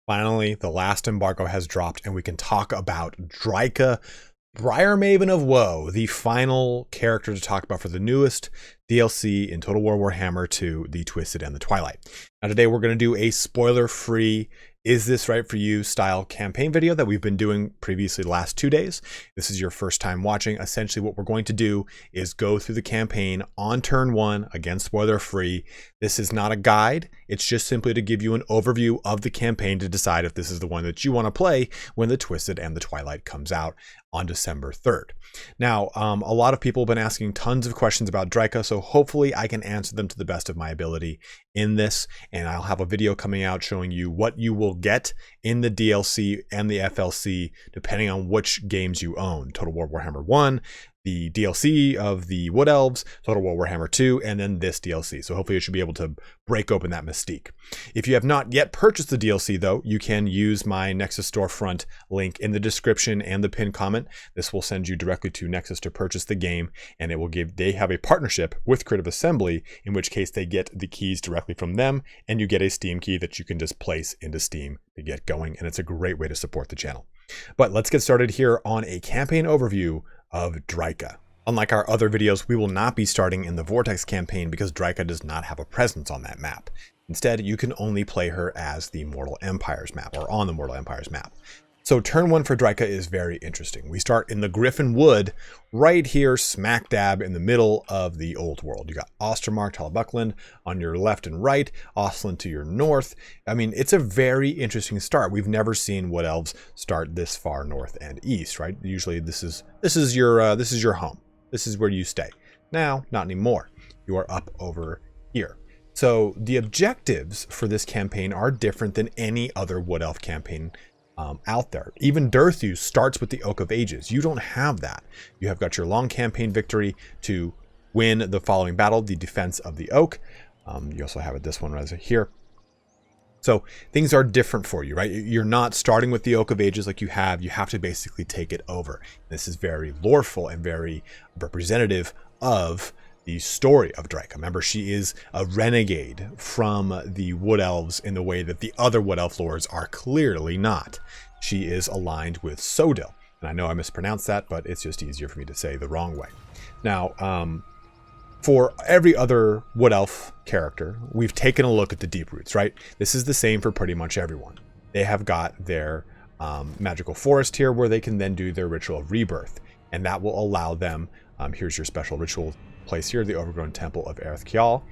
Finally, the last embargo has dropped and we can talk about Drycha, Briar Maven of Woe, the final character to talk about for the newest DLC in Total War Warhammer 2, the Twisted and the Twilight. Now today we're going to do a spoiler-free "Is this right for you" style campaign video that we've been doing previously the last 2 days. This is your first time watching. Essentially what we're going to do is go through the campaign on turn 1, again spoiler free. This is not a guide. It's just simply to give you an overview of the campaign to decide if this is the one that you want to play when the Twisted and the Twilight comes out on December 3rd. Now, a lot of people have been asking tons of questions about Drycha, so hopefully I can answer them to the best of my ability in this, and I'll have a video coming out showing you what you will get in the DLC and the FLC depending on which games you own. Total War Warhammer 1, the DLC of the Wood Elves, Total War Warhammer 2, and then this DLC. So hopefully you should be able to break open that mystique. If you have not yet purchased the DLC though, you can use my Nexus storefront link in the description and the pinned comment. This will send you directly to Nexus to purchase the game, and it will they have a partnership with Creative Assembly, in which case they get the keys directly from them, and you get a Steam key that you can just place into Steam to get going, and it's a great way to support the channel. But let's get started here on a campaign overview of Drycha. Unlike our other videos, we will not be starting in the Vortex campaign because Drycha does not have a presence on that map. Instead, you can only play her as the Mortal Empires map, or on the Mortal Empires map. So turn 1 for Drycha is very interesting. We start in the Griffin Wood, right here smack dab in the middle of the old world. You got Ostermark, Talbuckland on your left and right, Ostland to your north. I mean, it's a very interesting start. We've never seen Wood Elves start this far north and east, right? Usually this is your home. This is where you stay. Now, not anymore. You are up over here. So the objectives for this campaign are different than any other Wood Elf campaign out there. Even Durthu starts with the Oak of Ages. You don't have that. You have got your long campaign victory to win the following battle, the defense of the Oak. You also have it this one right here. So things are different for you, right? You're not starting with the Oak of Ages like you have to basically take it over. This is very loreful and very representative of the story of Drycha. Remember, she is a renegade from the Wood Elves in the way that the other Wood Elf lords are clearly not. She is aligned with Sodil. And I know I mispronounced that, but it's just easier for me to say the wrong way. Now, for every other Wood Elf character, we've taken a look at the deep roots, right? This is the same for pretty much everyone. They have got their magical forest here where they can then do their ritual of rebirth. And that will allow them, here's your special ritual place here, the Overgrown Temple of Aerith Kial.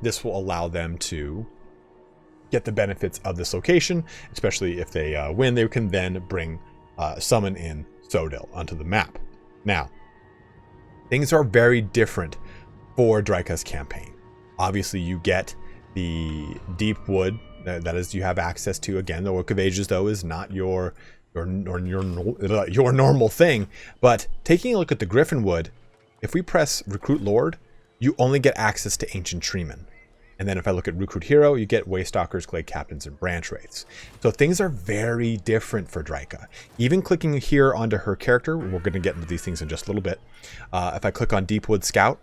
This will allow them to get the benefits of this location, especially if they win. They can then bring summon in Sodil onto the map. Now, things are very different for Drycha's campaign. Obviously, you get the deep wood that is you have access to. Again, the Oak of Ages though is not your normal thing. But taking a look at the Griffin Wood, if we press Recruit Lord, you only get access to Ancient Treemen. And then if I look at Recruit Hero, you get Waystalkers, Glade Captains, and Branch Wraiths. So things are very different for Drycha. Even clicking here onto her character, we're going to get into these things in just a little bit. If I click on Deepwood Scout,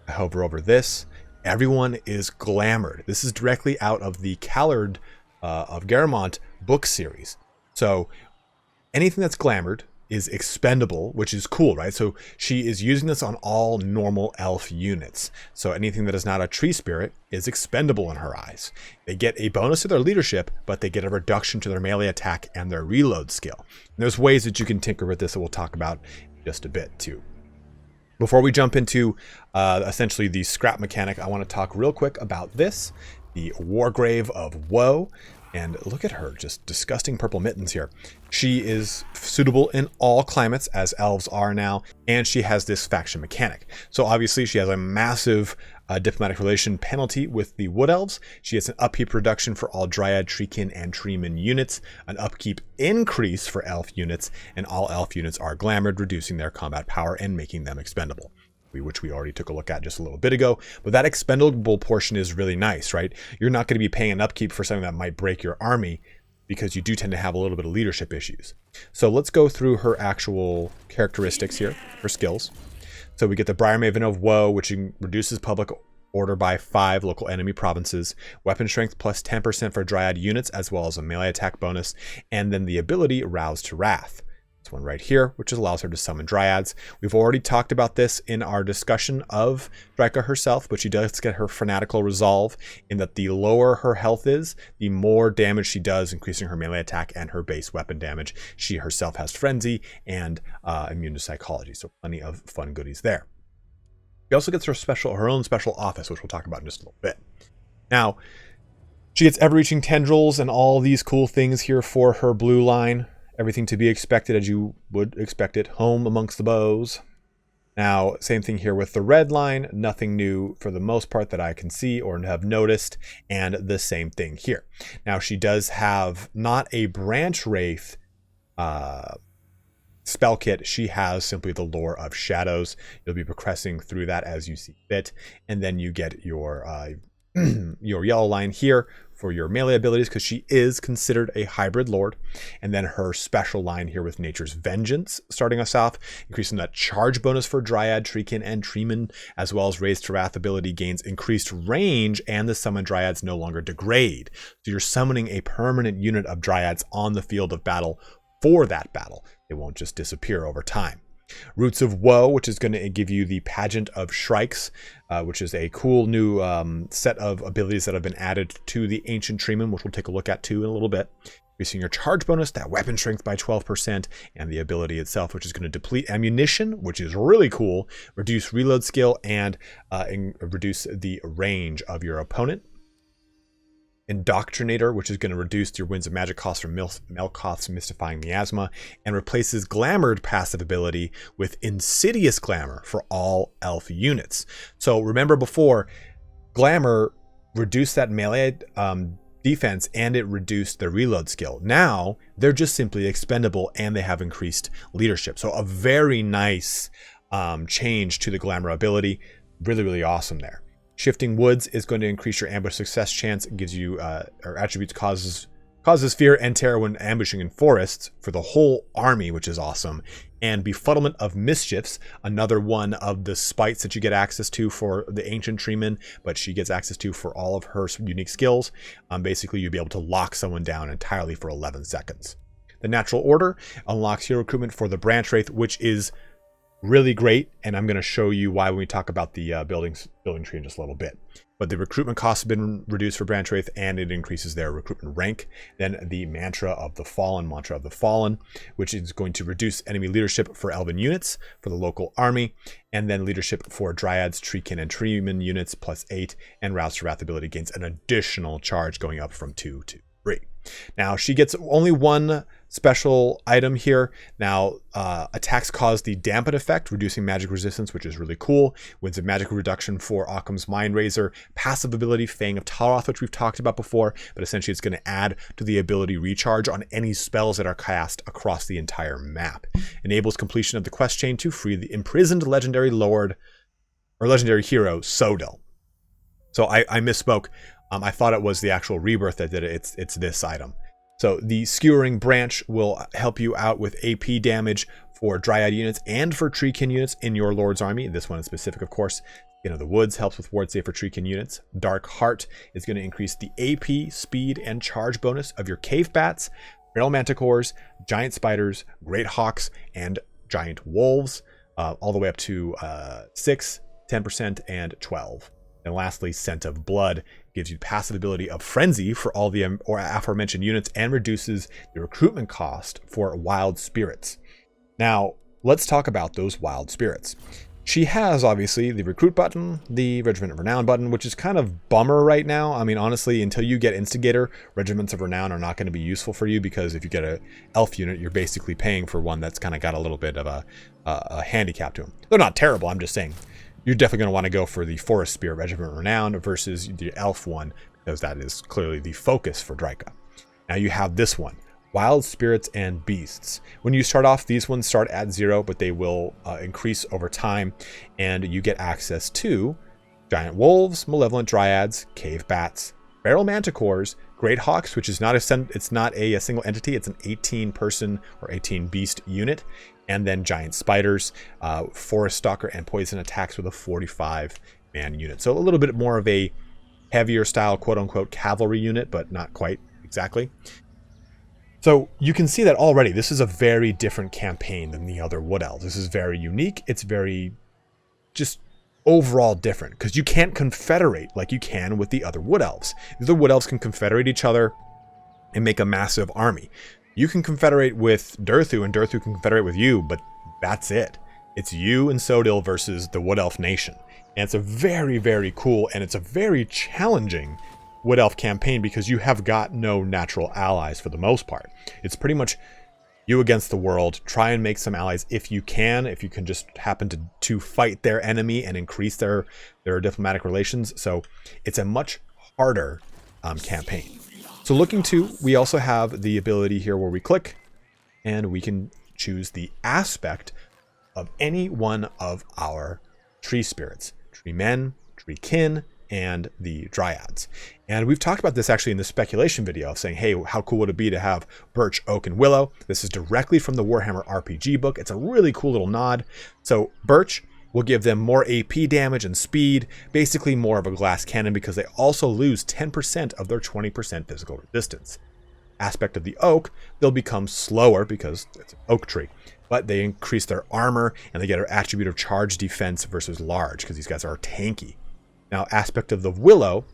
I hover over this, everyone is glamoured. This is directly out of the Callard of Garamond book series. So anything that's glamoured is expendable, which is cool, right? So she is using this on all normal elf units. So anything that is not a tree spirit is expendable in her eyes. They get a bonus to their leadership, but they get a reduction to their melee attack and their reload skill. And there's ways that you can tinker with this that we'll talk about in just a bit too. Before we jump into essentially the scrap mechanic, I want to talk real quick about this, the Wargrave of Woe. And look at her, just disgusting purple mittens here. She is suitable in all climates, as elves are now, and she has this faction mechanic. So obviously she has a massive diplomatic relation penalty with the Wood Elves. She has an upkeep reduction for all Dryad, Treekin, and Treeman units, an upkeep increase for elf units, and all elf units are glamoured, reducing their combat power and making them expendable, which we already took a look at just a little bit ago. But that expendable portion is really nice, right? You're not going to be paying an upkeep for something that might break your army because you do tend to have a little bit of leadership issues. So let's go through her actual characteristics here, her skills. So we get the Briar Maven of Woe, which reduces public order by 5 local enemy provinces, weapon strength plus 10% for Dryad units, as well as a melee attack bonus, and then the ability Rouse to Wrath. This one right here, which allows her to summon Dryads. We've already talked about this in our discussion of Drycha herself, but she does get her Fanatical Resolve in that the lower her health is, the more damage she does, increasing her melee attack and her base weapon damage. She herself has Frenzy and Immune to Psychology, so plenty of fun goodies there. She also gets her own special office, which we'll talk about in just a little bit. Now, she gets ever-reaching tendrils and all these cool things here for her blue line. Everything to be expected as you would expect it. Home amongst the bows. Now, same thing here with the red line. Nothing new for the most part that I can see or have noticed. And the same thing here. Now, she does have not a Branch Wraith spell kit. She has simply the Lore of Shadows. You'll be progressing through that as you see fit. And then you get your yellow line here for your melee abilities, because she is considered a hybrid lord. And then her special line here with Nature's Vengeance, starting us off, increasing that charge bonus for Dryad, Treekin, and Treeman, as well as Raise to Wrath ability gains increased range, and the summoned Dryads no longer degrade. So you're summoning a permanent unit of Dryads on the field of battle for that battle. They won't just disappear over time. Roots of Woe, which is going to give you the Pageant of Strix, which is a cool new set of abilities that have been added to the Ancient Treeman, which we'll take a look at too in a little bit. Increasing your charge bonus, that weapon strength by 12%, and the ability itself, which is going to deplete ammunition, which is really cool, reduce reload skill, and reduce the range of your opponent. Indoctrinator, which is going to reduce your Winds of Magic cost from Melkoth's Mystifying Miasma, and replaces Glamoured passive ability with Insidious Glamour for all elf units. So remember before, Glamour reduced that melee defense and it reduced the reload skill. Now they're just simply expendable and they have increased leadership. So a very nice change to the Glamour ability. Really, really awesome there. Shifting Woods is going to increase your ambush success chance. It gives you, or attributes causes fear and terror when ambushing in forests for the whole army, which is awesome. And Befuddlement of Mischiefs, another one of the spites that you get access to for the Ancient Treeman, but she gets access to for all of her unique skills. Basically, you'll be able to lock someone down entirely for 11 seconds. The Natural Order unlocks your recruitment for the Branch Wraith, which is really great, and I'm going to show you why when we talk about the building tree in just a little bit. But the recruitment costs have been reduced for Branch Wraith, and it increases their recruitment rank. Then the Mantra of the Fallen, which is going to reduce enemy leadership for Elven units for the local army, and then leadership for Dryads, Treekin, and Treeman units +8, and Rouse to Wrath ability gains an additional charge going up from 2 to 3. Now she gets only one special item here. Now attacks cause the dampen effect, reducing magic resistance, which is really cool. Winds of Magic reduction for Occam's Mind Razor. Passive ability Fang of Talaroth, which we've talked about before, but essentially it's going to add to the ability recharge on any spells that are cast across the entire map. Enables completion of the quest chain to free the imprisoned legendary lord or legendary hero Sodil. So I misspoke. I thought it was the actual rebirth that did it. It's this item. So the Skewering Branch will help you out with AP damage for Dryad units and for Treekin units in your Lord's army. This one in specific, of course. Skin of the Woods helps with ward save for Treekin units. Dark Heart is going to increase the AP, speed, and charge bonus of your Cave Bats, Feral Manticores, Giant Spiders, Great Hawks, and Giant Wolves, all the way up to 6, 10%, and 12. And lastly, Scent of Blood gives you passive ability of Frenzy for all the aforementioned units and reduces the recruitment cost for Wild Spirits. Now, let's talk about those Wild Spirits. She has, obviously, the Recruit button, the Regiment of Renown button, which is kind of bummer right now. I mean, honestly, until you get Instigator, Regiments of Renown are not going to be useful for you, because if you get an elf unit, you're basically paying for one that's kind of got a little bit of a handicap to them. They're not terrible, I'm just saying. You're definitely going to want to go for the Forest Spirit Regiment of Renown versus the Elf one, because that is clearly the focus for Drycha. Now you have this one, Wild Spirits and Beasts. When you start off, these ones start at 0, but they will increase over time, and you get access to Giant Wolves, Malevolent Dryads, Cave Bats, Feral Manticores, Great Hawks, which is not a single entity, it's an 18-person or 18-beast unit, and then Giant Spiders, Forest Stalker, and Poison attacks with a 45 man unit. So a little bit more of a heavier style, quote unquote, cavalry unit, but not quite exactly. So you can see that already this is a very different campaign than the other Wood Elves. This is very unique. It's very just overall different because you can't confederate like you can with the other Wood Elves. The other Wood Elves can confederate each other and make a massive army. You can confederate with Durthu and Durthu can confederate with you, but that's it. It's you and Sodil versus the Wood Elf Nation. And it's a very, very cool and it's a very challenging Wood Elf campaign because you have got no natural allies for the most part. It's pretty much you against the world. Try and make some allies if you can just happen to fight their enemy and increase their diplomatic relations. So it's a much harder campaign. So looking to, we also have the ability here where we click and we can choose the aspect of any one of our tree spirits, tree men, tree kin, and the dryads. And we've talked about this actually in the speculation video of saying, hey, how cool would it be to have birch, oak, and willow? This is directly from the Warhammer RPG book. It's a really cool little nod. So birch will give them more AP damage and speed, basically more of a glass cannon because they also lose 10% of their 20% physical resistance. Aspect of the oak, they'll become slower because it's an oak tree, but they increase their armor and they get an attribute of charge defense versus large because these guys are tanky. Now, aspect of the willow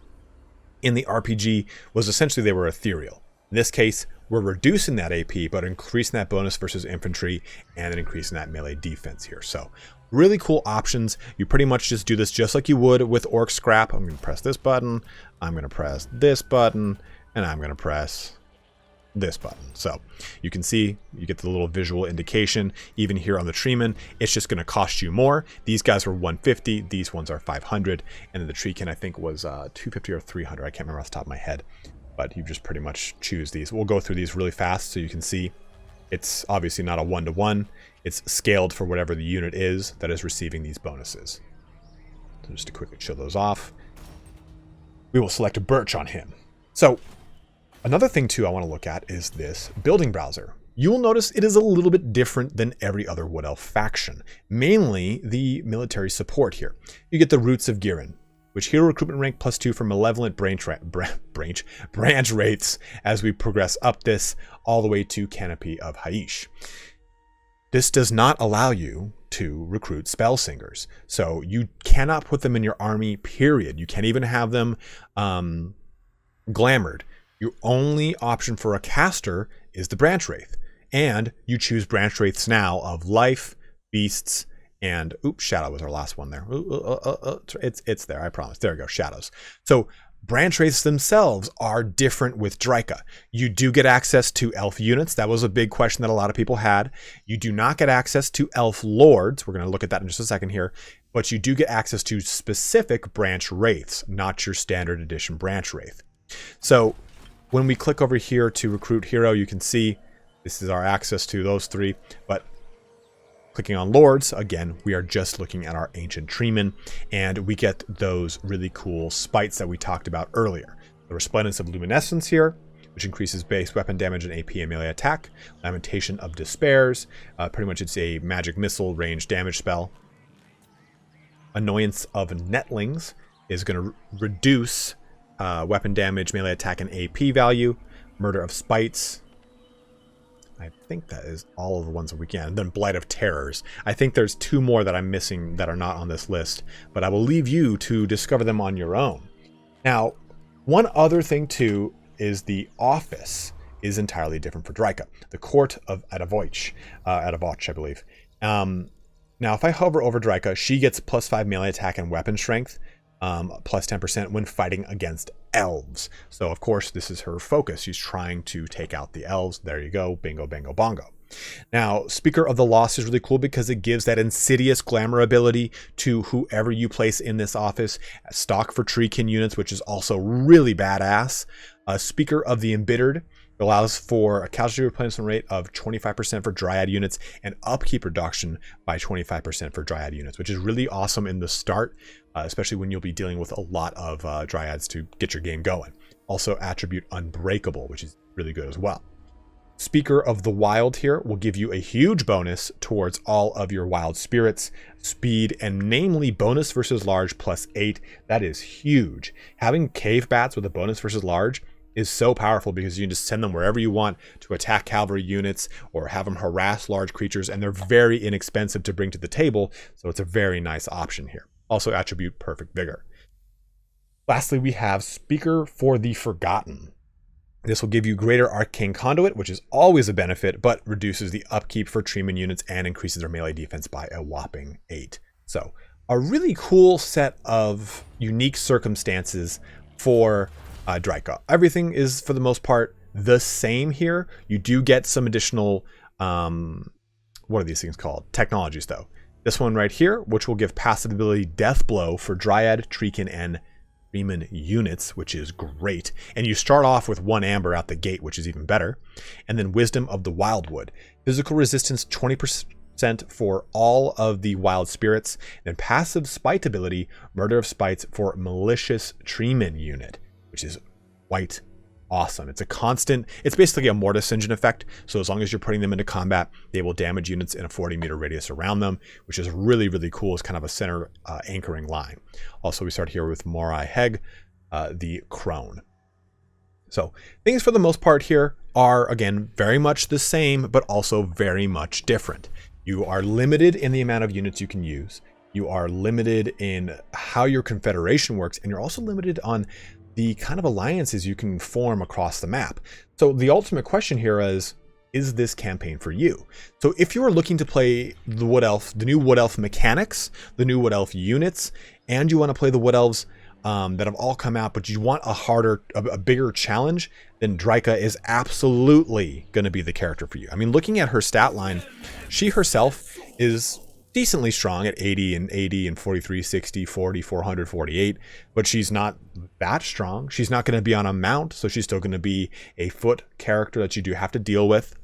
in the RPG was essentially they were ethereal. In this case, we're reducing that AP, but increasing that bonus versus infantry and then increasing that melee defense here. So really cool options. You pretty much just do this just like you would with Orc Scrap. I'm going to press this button. I'm going to press this button. And I'm going to press this button. So you can see you get the little visual indication even here on the treeman. It's just going to cost you more. These guys were 150, these ones are 500, and then the treekin I think was 250 or 300. I can't remember off the top of my head, but you just pretty much choose these. We'll go through these really fast so you can see it's obviously not a one-to-one. It's scaled for whatever the unit is that is receiving these bonuses. So just to quickly show those off, we will select a birch on him. So another thing too I want to look at is this building browser. You will notice it is a little bit different than every other Wood Elf faction, mainly the military support here. You get the Roots of Girin, which hero recruitment rank +2 for malevolent branch wraiths as we progress up this all the way to Canopy of Haish. This does not allow you to recruit spell singers, so you cannot put them in your army, period. You can't even have them glamoured. Your only option for a caster is the Branch Wraith. And you choose Branch Wraiths now of Life, Beasts, and Shadow was our last one there. It's there, I promise. There we go, Shadows. So Branch Wraiths themselves are different with Drycha. You do get access to Elf units. That was a big question that a lot of people had. You do not get access to Elf Lords. We're going to look at that in just a second here. But you do get access to specific Branch Wraiths, not your standard edition Branch Wraith. So when we click over here to recruit hero, you can see this is our access to those three, but clicking on Lords, again, we are just looking at our Ancient Treemen, and we get those really cool spites that we talked about earlier. The Resplendence of Luminescence here, which increases base weapon damage and AP and melee attack. Lamentation of Despairs, pretty much it's a magic missile range damage spell. Annoyance of Netlings is going to reduce weapon damage, melee attack, and AP value. Murder of Spites. I think that is all of the ones that we can. Then Blight of Terrors. I think there's two more that I'm missing that are not on this list, but I will leave you to discover them on your own. Now, one other thing too is the office is entirely different for Drycha. The Court of Adavoich, I believe. Now, if I hover over Drycha, she gets +5 melee attack and weapon strength. Plus 10% when fighting against elves. So of course this is her focus. She's trying to take out the elves. There you go. Bingo, bango, bongo. Now, Speaker of the Lost is really cool because it gives that insidious glamour ability to whoever you place in this office. Stock for treekin units, which is also really badass. Speaker of the Embittered allows for a casualty replenishment rate of 25% for Dryad units and upkeep reduction by 25% for Dryad units, which is really awesome in the start, especially when you'll be dealing with a lot of Dryads to get your game going. Also attribute Unbreakable, which is really good as well. Speaker of the Wild here will give you a huge bonus towards all of your wild spirits, speed, and namely bonus versus large +8. That is huge. Having cave bats with a bonus versus large is so powerful because you can just send them wherever you want to attack cavalry units or have them harass large creatures, and they're very inexpensive to bring to the table, so it's a very nice option here. Also attribute Perfect Vigor. Lastly, we have Speaker for the Forgotten. This will give you greater arcane conduit, which is always a benefit, but reduces the upkeep for Treeman units and increases their melee defense by a whopping 8. So a really cool set of unique circumstances for Drycha. Everything is, for the most part, the same here. You do get some additional, what are these things called? Technologies, though. This one right here, which will give passive ability Death Blow for Dryad, Treekin, and Treeman units, which is great. And you start off with 1 amber out the gate, which is even better. And then Wisdom of the Wildwood. Physical resistance 20% for all of the wild spirits. And passive spite ability, Murder of Spites for Malicious Treeman unit, which is quite awesome. It's a constant, it's basically a Mortis Engine effect. So as long as you're putting them into combat, they will damage units in a 40-meter radius around them, which is really, really cool. It's kind of a center anchoring line. Also, we start here with Morai Heg, the Crone. So things for the most part here are, again, very much the same, but also very much different. You are limited in the amount of units you can use. You are limited in how your confederation works, and you're also limited on the kind of alliances you can form across the map. So the ultimate question here is this campaign for you? So if you are looking to play the Wood Elf, the new Wood Elf mechanics, the new Wood Elf units, and you want to play the Wood Elves that have all come out, but you want a bigger challenge, then Drycha is absolutely going to be the character for you. I mean, looking at her stat line, she herself is decently strong at 80 and 43, 60, 40, 400, 48, but she's not that strong. She's not going to be on a mount, so she's still going to be a foot character that you do have to deal with.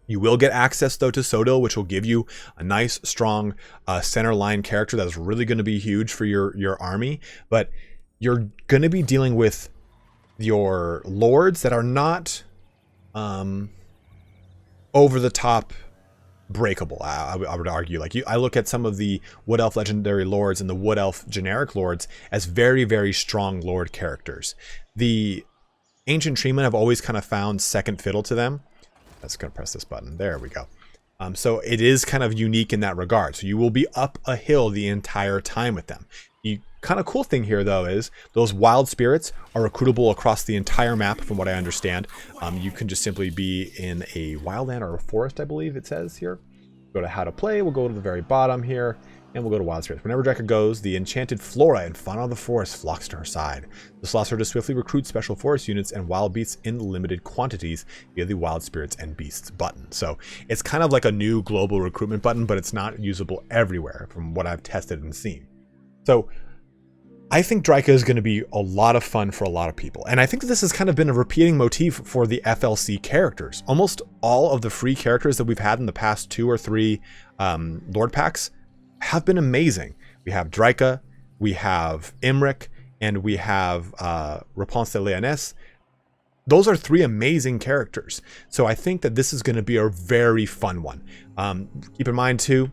You will get access, though, to Soto, which will give you a nice, strong center line character that's really going to be huge for your army, but you're going to be dealing with your lords that are not over the top breakable. I would argue, like, I look at some of the Wood Elf legendary lords and the Wood Elf generic lords as very, very strong lord characters. The ancient Treemen have always kind of found second fiddle to them. Let's go press this button. There we go. So it is kind of unique in that regard. So you will be up a hill the entire time with them. The kind of cool thing here, though, is those wild spirits are recruitable across the entire map, from what I understand. You can just simply be in a wildland or a forest, I believe it says here. Go to how to play. We'll go to the very bottom here, and we'll go to wild spirits. Whenever Drycha goes, the enchanted flora and fauna of the forest flocks to her side. This allows her to swiftly recruit special forest units and wild beasts in limited quantities via the wild spirits and beasts button. So it's kind of like a new global recruitment button, but it's not usable everywhere from what I've tested and seen. So I think Drycha is going to be a lot of fun for a lot of people. And I think this has kind of been a repeating motif for the FLC characters. Almost all of the free characters that we've had in the past 2 or 3 Lord packs have been amazing. We have Drycha, we have Imric, and we have Réponse de Léonesse. Those are 3 amazing characters. So I think that this is going to be a very fun one. Keep in mind, too,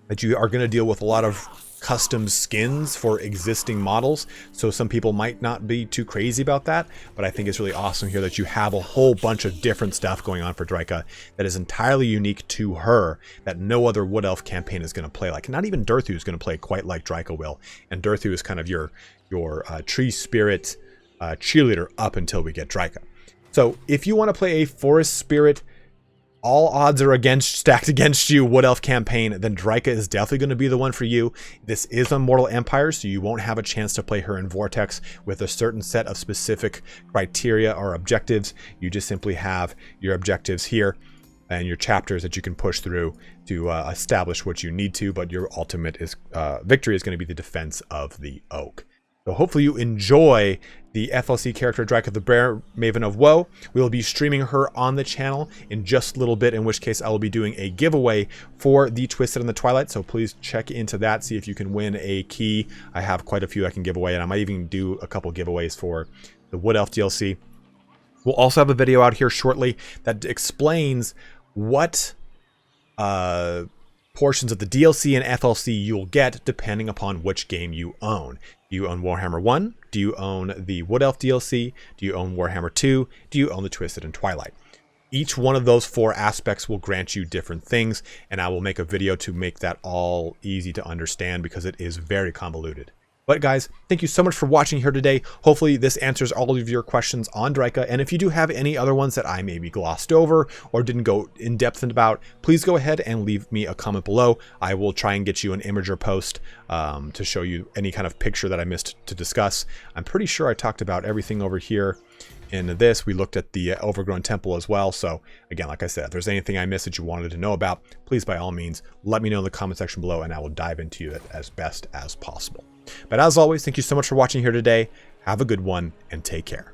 that you are going to deal with a lot of custom skins for existing models, so some people might not be too crazy about that, but I think it's really awesome here that you have a whole bunch of different stuff going on for Drycha that is entirely unique to her, that no other Wood Elf campaign is going to play like. Not even Durthu is going to play quite like Drycha will, and Durthu is kind of your tree spirit cheerleader up until we get Drycha. So if you want to play a forest spirit, all odds are stacked against you Wood Elf campaign, then Drycha is definitely going to be the one for you. This is a Mortal Empire, so you won't have a chance to play her in Vortex with a certain set of specific criteria or objectives. You just simply have your objectives here and your chapters that you can push through to establish what you need to, but your ultimate victory is going to be the defense of the Oak. So hopefully you enjoy the FLC character Drycha, the Bear Maven of Woe. We will be streaming her on the channel in just a little bit, in which case I will be doing a giveaway for the Twisted and the Twilight. So please check into that, see if you can win a key. I have quite a few I can give away, and I might even do a couple giveaways for the Wood Elf DLC. We'll also have a video out here shortly that explains what portions of the DLC and FLC you'll get depending upon which game you own. Do you own Warhammer 1? Do you own the Wood Elf DLC? Do you own Warhammer 2? Do you own the Twisted and Twilight? Each one of those 4 aspects will grant you different things, and I will make a video to make that all easy to understand because it is very convoluted. But guys, thank you so much for watching here today. Hopefully this answers all of your questions on Drycha, and if you do have any other ones that I maybe glossed over or didn't go in depth about, please go ahead and leave me a comment below. I will try and get you an image or post to show you any kind of picture that I missed to discuss. I'm pretty sure I talked about everything over here. In this, we looked at the overgrown temple as well. So again, like I said, if there's anything I missed that you wanted to know about, please by all means, let me know in the comment section below and I will dive into it as best as possible. But as always, thank you so much for watching here today. Have a good one and take care.